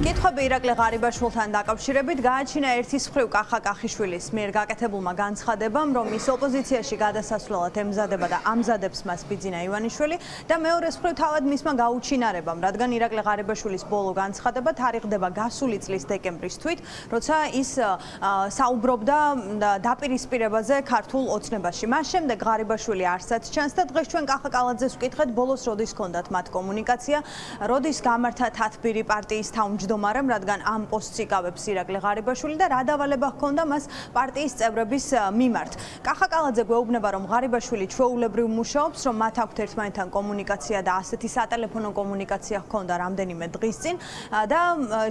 კითხვები ირაკლი ღარიბაშვილთან დაკავშირებით გააჩინა ერთის მხრივ კახა კახიშვილის მიერ გაკეთებულმა განცხადებამ, რომ ის ოპოზიციაში გადასასვლელად ემზადება და ამზადებს მას ბიძინა ივანიშვილი და მეორეს მხრივ თავად მისმა გაუჩინარებამ, რადგან ირაკლი ღარიბაშვილის ბოლო განცხადება თარიღდება გასული წლის დეკემბრის თვით, როცა ის საუბრობდა დაპირისპირებაზე ქართულ ოცნებაში. მას შემდეგ ღარიბაშვილი არსად ჩანს და დღეს ჩვენ კახა კალაძეს ვკითხეთ, ბოლოს როდის ჰქონდათ მათ კომუნიკაცია, როდის გამართა თათბირი პარტიის თავმჯდომარემ, რადგან ამ პოსტს იკავებს ირაკლი ღარიბაშვილი და რა დავალება ჰქონდა მას პარტიის წევრების მიმართ. კახა კალაძე გვეუბნება, რომ ღარიბაშვილი ჩვეულებრივ მუშაობს, რომ მათ აქვთ ერთმანეთთან კომუნიკაცია და ასეთი სატელეფონო კომუნიკაცია ჰქონდა რამდენიმე დღის წინ და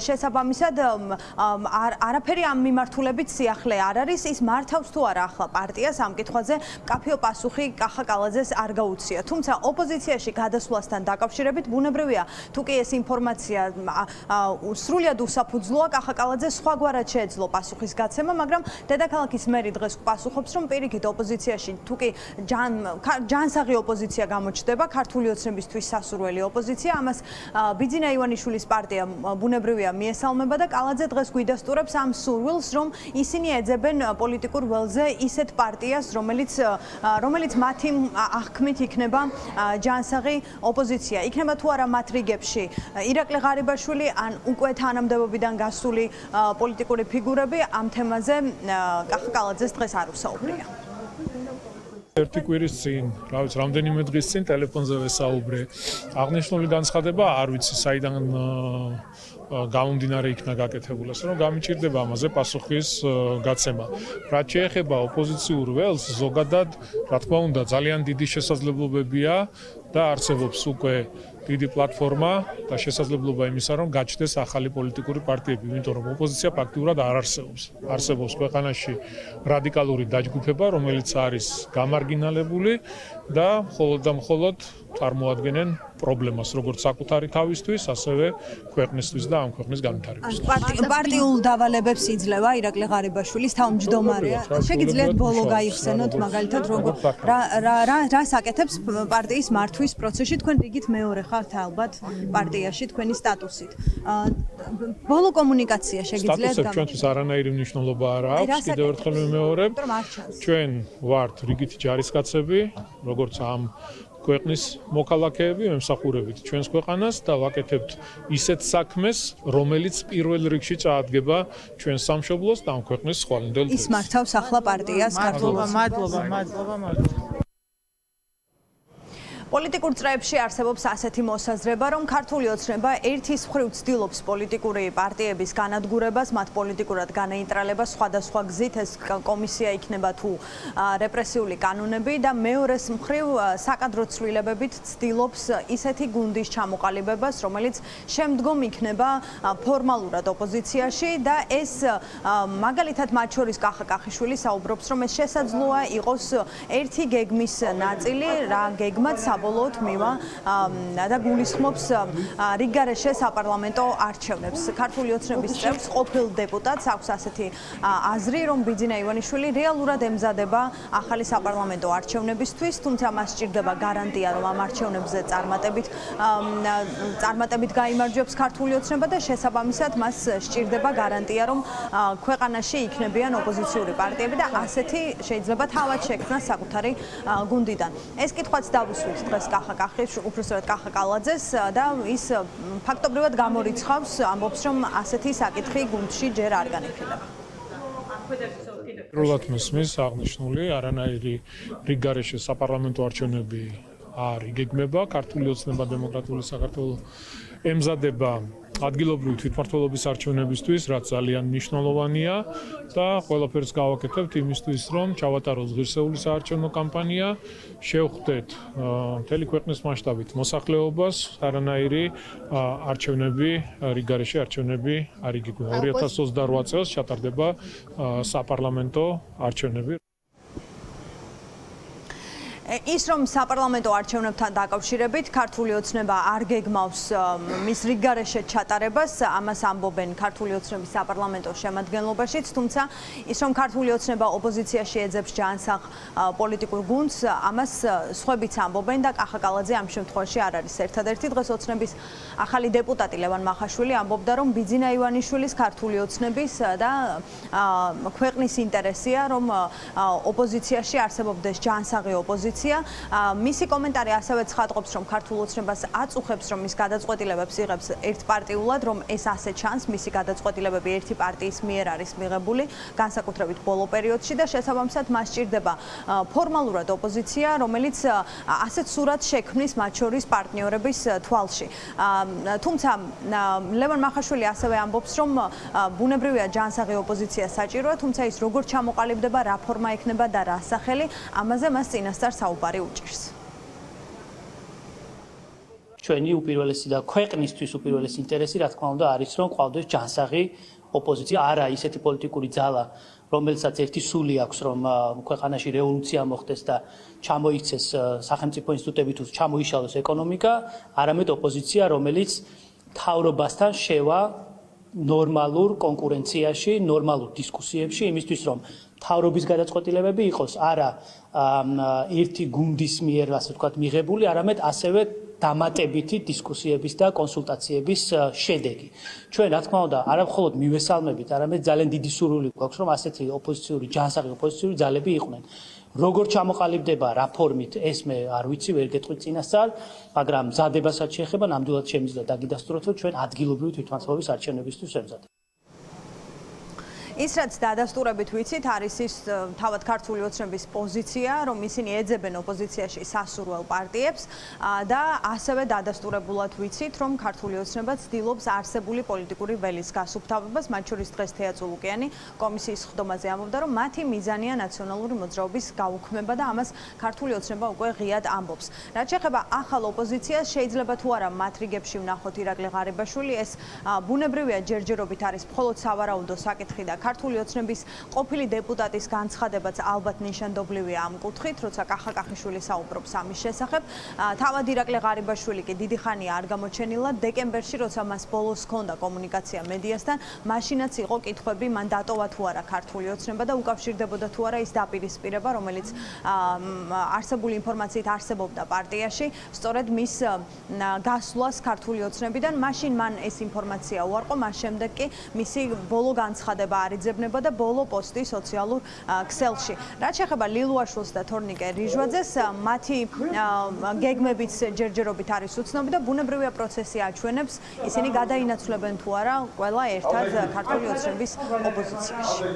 შესაბამისად არაფერი ამ მიმართულებით სიახლე არ არის, ის მართავს თუ არა ახლა პარტიას ამ კითხვაზე მკაფიო პასუხი კახა კალაძეს არ გაუცია. თუმცა ოპოზიციაში გადასვლასთან დაკავშირებით ბუნებრივია, თუ კი ეს ინფორმაცია სრულიად უსაფუძვლოა, კახა კალაძე სხვაგვარად შეეძლო პასუხის გაცემა, მაგრამ დედაქალაქის მერი დღეს პასუხობს, რომ პირიქით ოპოზიციაში თუ კი ჯანსაღი ოპოზიცია გამოჩნდება, ქართული ოცნებისთვის სასურველი ოპოზიცია, ამას ბიძინა ივანიშვილის პარტია ბუნებრივია მიესალმება და კალაძე დღეს გვიდასტურებს ამ სურვილს, რომ ისინი ეძებენ პოლიტიკურ ველზე ისეთ პარტიას, რომელიც მათი აღქმით იქნება ჯანსაღი ოპოზიცია. იქნება თუ არა მათ რიგებში ირაკლი ღარიბაშვილი ან უკვე თანამდებობიდან გასული პოლიტიკური ფიგურები, ამ თემაზე კახა კალაძეს დღეს არ უსაუბრია. ერთი კვირის წინ, რამდენიმე დღის წინ ტელეფონზე ვესაუბრე. აღნიშნული განცხადება არ ვიცი საიდან გამომდინარე იქნა გაკეთებულა, რომ გამიჭირდება ამაზე პასუხის გაცემა. რაც შეეხება ოპოზიციურ ველს, ზოგადად, რა თქმა უნდა, ძალიან დიდი შესაძლებლობებია და არსებობს უკვე დიდი პლატფორმა და შესაძლებლობა იმისა, რომ გაჩნდეს ახალი პოლიტიკური პარტიები, იმიტომ რომ ოპოზიცია ფაქტიურად არ არსებობს. არსებობს ქვეყანაში რადიკალური დაჯგუფება, რომელიც არის გამარგინალებული და მხოლოდ და მხოლოდ წარმოადგენენ პრობლემას, როგორც საკუთარი თავისთვის, ასევე ქვეყნისთვის და ამ ქვეყნის განვითარებისთვის. პარტიულ დავალებებს იძლევა ირაკლი ღარიბაშვილის თავმჯდომარეა. შეგიძლიათ ბოლო გაიხსენოთ, მაგალითად, რას აკეთებს პარტიის მართვის პროცესში, თქვენ რიგით მეორე ხართ ალბათ პარტიაში თქვენი სტატუსით. ბოლო კომუნიკაცია შეგიძლიათ სტატუსებს ჩვენთვის არანაირი მნიშვნელობა არ აქვს, კიდევ ერთხელ ვიმეორებ, ჩვენ ვართ რიგითი ჯარისკაცები, როგორც ამ ქვეყნის მოქალაქეები, ემსახურებით ჩვენს ქვეყანას და ვაკეთებთ ისეთ საქმეს, რომელიც პირველ რიგში წაადგება ჩვენს სამშობლოს და ამ ქვეყნის ხვალინდელ დღეს. ის მართავს ახლა პარტიას ქართულს. მადლობა. პოლიტიკურ წრეებში არსებობს ასეთი მოსაზრება, რომ ქართული ოცნება ერთის მხრივ ცდილობს პოლიტიკური პარტიების განადგურებას, მათ პოლიტიკურად განეინტრალებას სხვადასხვა გზით, ეს კომისია იქნება თუ რეპრესიული კანონები და მეორეს მხრივ საკადრო ცვლილებებით ცდილობს ისეთი გუნდის ჩამოყალიბებას, რომელიც შემდგომ იქნება ფორმალურად ოპოზიციაში და ეს მაგალითად მათ შორის კახა კახიშვილი საუბრობს, რომ ეს შესაძლოა იყოს ერთი გეგმის ნაწილი, რა გეგმაც საბოლოოდ მივა და გულისხმობს რიგგარეშე საპარლამენტო არჩევნებს. ქართული ოცნების წევრს ყოფილ დეპუტატს აქვს ასეთი აზრი, რომ ბიძინა ივანიშვილი რეალურად ემზადება ახალი საპარლამენტო არჩევნებისთვის, თუმცა მას სჭირდება გარანტია, რომ ამ არჩევნებზე წარმატებით გაიმარჯვებს ქართული ოცნება და შესაბამისად მას სჭირდება გარანტია, რომ ქვეყანაში იქნებიან ოპოზიციური პარტიები და ასეთი შეიძლება თავად შექმნას საკუთარი გუნდიდან. ეს კითხვაც დავუსვით დღეს კახა კალაძეს და ის ფაქტობრივად გამორიცხავს, ამბობს, რომ ასეთი საკითხი გუნდში ჯერ არ განიხილება. პირველად მესმის აღნიშნული არანაირი რიგგარეშე საპარლამენტო არჩევნები არ იგეგმება. ქართული ოცნება დემოკრატიული საქართველო ემზადება ადგილობრივი თვითმმართველობის არჩევნებისთვის, რაც ძალიან მნიშვნელოვანია და ყველაფერს გავაკეთებთ იმისთვის, რომ ჩავატაროთ ღირსეული საარჩევნო კამპანია, შევხვდეთ მთელი ქვეყნის მასშტაბით მოსახლეობას, არანაირი არჩევნები, რიგგარეშე არჩევნები არ იგეგმება. 2028 წელს ჩატარდება საპარლამენტო არჩევნები. ის რომ საპარლამენტო არჩევნებთან დაკავშირებით ქართული ოცნება არ გეგმავს მის რიგგარეშე ჩატარებას, ამას ამბობენ ქართული ოცნების საპარლამენტო შემადგენლობაშიც, თუმცა ის რომ ქართული ოცნება ოპოზიციაში ეძებს ჯანსაღ პოლიტიკურ გუნდს, ამას სხვებიც ამბობენ და კახა კალაძე ამ შემთხვევაში არ არის ერთადერთი. დღეს ოცნების ახალი დეპუტატი ლევან მახაშვილი ამბობდა, რომ ბიძინა ივანიშვილის ქართული ოცნების და ქვეყნის ინტერესია, რომ ოპოზიციაში არსებობდეს ჯანსაღი ოპოზიცია. მისი კომენტარი ასევე ცხადყოფს, რომ ქართულ ოცნებას აწუხებს, რომ მის გადაწყვეტილებებს იღებს ერთპარტიულად, რომ ეს ასე ჩანს, მისი გადაწყვეტილებები ერთი პარტიის მიერ არის მიღებული, განსაკუთრებით ბოლო პერიოდში და შესაბამისად მას სჭირდება ფორმალურად ოპოზიცია, რომელიც ასეთ სურათს შექმნის მათ შორის პარტნიორების თვალში. თუმცა ლევან მახაშვილი ასევე ამბობს, რომ ბუნებრივია ჯანსაღი ოპოზიცია საჭიროა, თუმცა ის როგორ ჩამოყალიბდება, რა ფორმა ექნება და რა სახელი, ამაზე მას წინასწარ საუბარი უჭირს. ჩვენი უპირველესი და ქვეყნისთვის უპირველესი ინტერესი, რა თქმა უნდა, არის რომ ყავდეს ჯანსაღი ოპოზიცია, არა ისეთი პოლიტიკური ძალა, რომელსაც ერთი სული აქვს, რომ ქვეყანაში რევოლუცია მოხდეს და ჩამოიქცეს სახელმწიფო ინსტიტუტები თუ ჩამოიშალოს ეკონომიკა, არამედ ოპოზიცია, რომელიც მთავრობასთან შევა ნორმალურ კონკურენციაში, ნორმალურ დისკუსიებში, იმისთვის რომ მთავრობის გადაწყვეტილებები იყოს არა ერთი გუნდის მიერ, ასე ვთქვათ, მიღებული, არამედ ასევე დამატებითი დისკუსიების და კონსულტაციების შედეგი. ჩვენ, რა თქმა უნდა, არა მხოლოდ მივესალმებით, არამედ ძალიან დიდი სურვილი გვაქვს, რომ ასეთი ოპოზიციური, ჯანსაღი ოპოზიციური ძალები იყვნენ. როგორ ჩამოყალიბდება, რა ფორმით, ეს მე არ ვიცი, ვერ გეტყვი წინასწარ, მაგრამ მზადებასაც შეეხება, ნამდვილად შემიძლია დაგიდასტუროთ, რომ ჩვენ ადგილობრივი თვითმმართველობის არჩევნებისთვის ვემზადებთ. ის რაც დადასტურებით ვიცით, არის ის თავად ქართული ოცნების პოზიცია, რომ ისინი ეძებენ ოპოზიციაში სასურველ პარტიებს და ასევე დადასტურებულად ვიცით, რომ ქართული ოცნება ცდილობს არსებული პოლიტიკური ველის გასუფთავებას, მათ შორის დღეს თეა წულუკიანი კომისიის ხდომაზე ამბობდა, რომ მათი მიზანია ნაციონალური მოძრაობის გაუქმება და ამას ქართული ოცნება უკვე ღიად ამბობს. რაც შეეხება ახალ ოპოზიციას, შეიძლება თუ არა მათ რიგებში ვნახოთ ირაკლი ღარიბაშვილი, ეს ბუნებრივია ჯერჯერობით არის მხოლოდ სავარაუდო საკითხი და ქართული ოცნების ყოფილი დეპუტატის განცხადებაც ალბათ ნიშანდობლივია ამ კუთხით, როცა კახა კახიშვილი საუბრობს ამის შესახებ. თავად ირაკლი ღარიბაშვილი კი დიდი ხანია არ გამოჩენილა. დეკემბერში, როცა მას ბოლოს ჰქონდა კომუნიკაცია მედიასთან, მაშინაც იყო კითხვები, მან დატოვა თუ არა ქართული ოცნება და უკავშირდებოდა თუ არა ის დაპირისპირება, რომელიც არსებული ინფორმაციით არსებობდა პარტიაში, სწორედ მის გასვლას ქართული ოცნებიდან. მაშინ მან ეს ინფორმაცია უარყო, მას შემდეგ კი მისი ბოლო განცხადება არ იძებნება და ბოლო პოსტი სოციალურ ქსელში. რაც შეეხება ლილუაშვილს და თორნიკე რიჟვაძეს, მათი გეგმებიც ჯერჯერობით არის უცნობი და ბუნებრივია პროცესი აჩვენებს, ისინი გადაინაცვლებენ თუ არა ყველა ერთად ქართული ოცნების ოპოზიციაში.